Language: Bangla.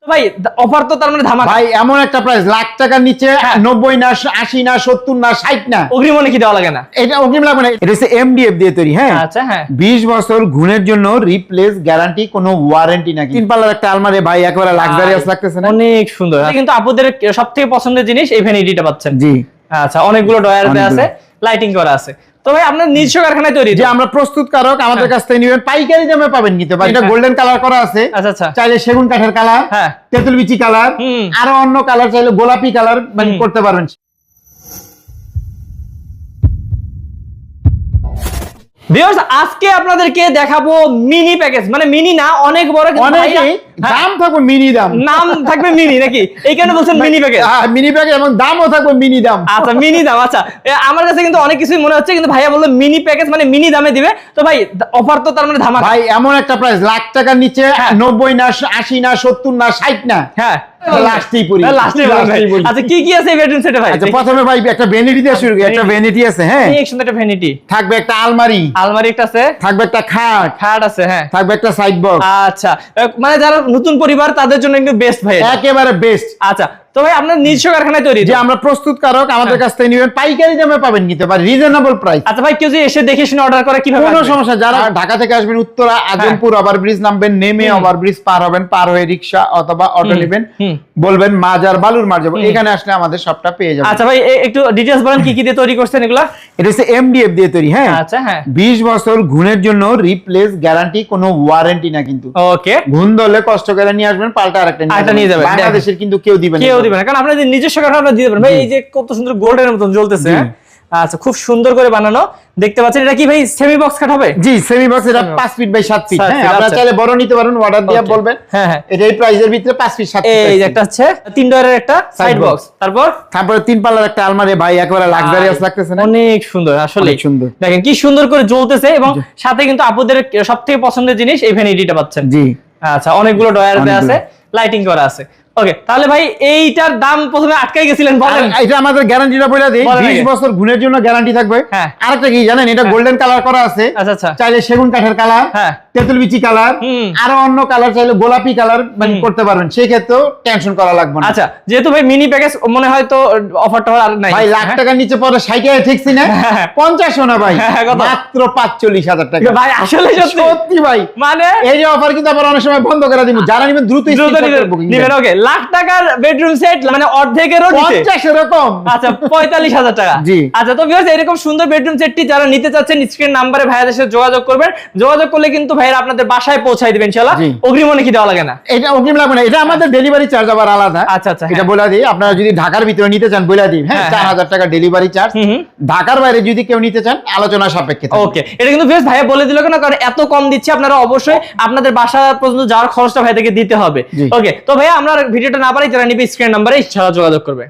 ভাই অফার তো তার মানে ধামাকা ভাই, এমন একটা প্রাইস লাখ টাকার নিচে 90 না 80 না 70 না 60 না অগ্রিম অনেক কি দেওয়া লাগে না? এটা অগ্রিম লাগবে না, এটা হচ্ছে এমডিএফ দিয়ে তৈরি। হ্যাঁ আচ্ছা, হ্যাঁ 20 বছর গুণের জন্য রিপ্লেস গ্যারান্টি, কোনো ওয়ারেন্টি নাকি। তিন পাল্লার একটা আলমারি ভাই, একেবারে লাক্সারিয়াস লাগতেছে না? অনেক সুন্দর। কিন্তু আপুদের সবথেকে পছন্দের জিনিস এই ভ্যানিটিটা পাচ্ছেন। জি আচ্ছা, অনেকগুলো ডয়ার আছে, লাইটিং করা আছে। তো ভাই আপনার নিজস্ব কারখানায় তৈরি? যে আমরা প্রস্তুতকারক, আমাদের কাছ থেকে নিবেন, পাইকারি দামে পাবেন কিন্তু ভাই। এটা গোল্ডেন কালার করা আছে, আচ্ছা আচ্ছা, চাইলে সেগুন কাঠের কালার, হ্যাঁ তেঁতুল বিচি কালার, আরো অন্য কালার চাইলে গোলাপি কালার মানে করতে পারবেন। ভিউয়ার্স, আজকে আপনাদেরকে দেখাবো মিনি প্যাকেজ, মানে মিনি না, অনেক বড়, কিন্তু দাম থাকবে মিনি দাম, নাম থাকবে মিনি নাকি? এই কারণে বলছেন মিনি প্যাকেজ? মিনি প্যাকেজ এবং দামও থাকবে মিনি দাম। আচ্ছা, মিনি দাম। আচ্ছা, আমার কাছে কিন্তু অনেক কিছুই মনে হচ্ছে, কিন্তু ভাইয়া বললো মিনি প্যাকেজ মানে মিনি দামে দিবে। তো ভাই অফার তো তার মানে ধামাকা। ভাই, এমন একটা প্রাইস লাখ টাকার নিচে 90 না 80 না 70 না 60 না, হ্যাঁ আচ্ছা কি কি আছে এই বেডরুম সেটে ভাই? আচ্ছা, প্রথমে ভাই একটা ভ্যানিটি দিয়ে শুরু করি। একটা ভ্যানিটি আছে, হ্যাঁ এই সুন্দর একটা ভ্যানিটি থাকবে, একটা আলমারি একটা আছে, থাকবে একটা খাট আছে, হ্যাঁ থাকবে একটা সাইড বক্স। আচ্ছা, মানে যারা নতুন পরিবার তাদের জন্য কিন্তু বেস্ট ভাই, একেবারে বেস্ট। আচ্ছা, তো ভাই আপনার নিজস্ব কারখানায় তৈরি? যে আমরা প্রস্তুতকারক, আমাদের কাছ থেকে নিবেন, পাইকারি দামে পাবেন কিন্তু ভাই, রিজনেবল প্রাইস। আচ্ছা ভাই, কেউ যদি এসে দেখে শুনে অর্ডার করে কিভাবে? কোনো সমস্যা, যারা ঢাকা থেকে আসবেন উত্তরা আজমপুর ওভারব্রিজ নামবেন, নেমে ওভারব্রিজ পার হবেন, পার হয়ে রিকশা অথবা অটো নেবেন, বলবেন মাজার বালুর মার যাবো, এখানে আসলে আমাদের সবটা পেয়ে যাবেন। আচ্ছা ভাই, একটু ডিটেইলস বলেন কি কি দিয়ে তৈরি করছেন এগুলা? এটা হচ্ছে এমডিএফ দিয়ে তৈরি। হ্যাঁ আচ্ছা, হ্যাঁ 20 বছর গুণের জন্য রিপ্লেস গ্যারান্টি, কোনো ওয়ারেন্টি না কিন্তু। ওকে, গুণ ধরলে কষ্ট করে নিয়ে আসবেন, পাল্টা আরেকটা নিয়ে যাবেন। বাংলাদেশের কিন্তু কেউ দিবে না, কারণ আপনাদের নিজস্ব কারখানা দিয়ে দেবেন ভাই। এই যে কত সুন্দর গোল্ডের মতন জ্বলতেছে। আচ্ছা, খুব সুন্দর করে বানানো দেখতে পাচ্ছেন। এটা কি ভাই সেমি বক্স কাট হবে? জি, সেমি বক্স। এটা 5 ফিট বাই 7 ফিট। হ্যাঁ, আপনারা চাইলে বড় নিতে পারেন, অর্ডার দিয়ে বলবেন। হ্যাঁ হ্যাঁ, এটা এই প্রাইজের ভিতরে 5 ফিট 7 ফিট। এই যে একটা আছে 3 ডয়ারের একটা সাইড বক্স, তারপরে তিন পাল্লার একটা আলমারি ভাই, একেবারে লাক্সারিয়াস লাগতেছে না? অনেক সুন্দর, আসলে সুন্দর। দেখেন কি সুন্দর করে জ্বলতেছে, এবং সাথে কিন্তু আপুদের সবথেকে পছন্দের জিনিস এই ভ্যানিটিটা পাচ্ছেন। জি আচ্ছা, অনেকগুলো ডয়ার আছে, লাইটিং করা আছে। ওকে, তাহলে ভাই এইটার দাম প্রথমে আটকাই গেছিলেন, বলেন। এটা আমাদের গ্যারান্টিটা বলে দিই, 20 বছর গুণের জন্য গ্যারান্টি থাকবে। আরেকটা কি জানেন, এটা গোল্ডেন কালার করা আছে। আচ্ছা আচ্ছা, চাইলে সেগুন কাঠের কালার, তেঁতুল বিচি কালার, আরো অন্য কালার চাইলে গোলাপি কালার মানে করতে পারবেন, সেই ক্ষেত্রেও টেনশন করা লাগবে না। আচ্ছা, যেহেতু ভাই মিনি প্যাকেজ মনে হয় তো অফারটা আর নাই ভাই, লাখ টাকার নিচে পরে 60 ঠিকছি না 50 না ভাই, মাত্র 45,000 টাকা ভাই। আসলে সত্যি ভাই, মানে এই যে অফার কিন্তু আবার অনেক সময় বন্ধ করে দিব, যারা নেবেন দ্রুত নেবেন। ওকে, লাখ টাকার বেডরুম সেট মানে অর্ধেকেরও নিচে 50 এরকম। আচ্ছা, 45,000 টাকা। জি আচ্ছা, তো ভিউয়ার্স, এরকম সুন্দর বেডরুম সেটটি যারা নিতে চাচ্ছেন, স্ক্রিন নাম্বারে ভাইয়াদের সাথে যোগাযোগ করবেন। যোগাযোগ করলে কিন্তু ভাইয়ারা আপনাদের বাসায় পৌঁছায় দিবেন ইনশাআল্লাহ। অগ্রিম অনেক কি দেওয়া লাগে না? এটা অগ্রিম লাগবে না, এটা আমাদের ডেলিভারি চার্জ আবার আলাদা। আচ্ছা আচ্ছা, এটা বলে দিই, আপনারা যদি ঢাকার ভিতরে নিতে চান বলে দিই, হ্যাঁ 4000 টাকা ডেলিভারি চার্জ। ঢাকার বাইরে যদি কেউ নিতে চান আলোচনা সাপেক্ষে। ওকে, এটা কিন্তু ভিউয়ার্স ভাইয়া বলে দিল কেন, কারণ এত কম দিচ্ছে, আপনারা অবশ্যই আপনাদের বাসা পর্যন্ত যাওয়ার খরচটা ভাই থেকে দিতে হবে। ওকে, তো ভাইয়া আমরা ভিডিওটা না পারি, যারা নিবে স্ক্রিন নাম্বারে ইনশাআল্লাহ যোগাযোগ করবে।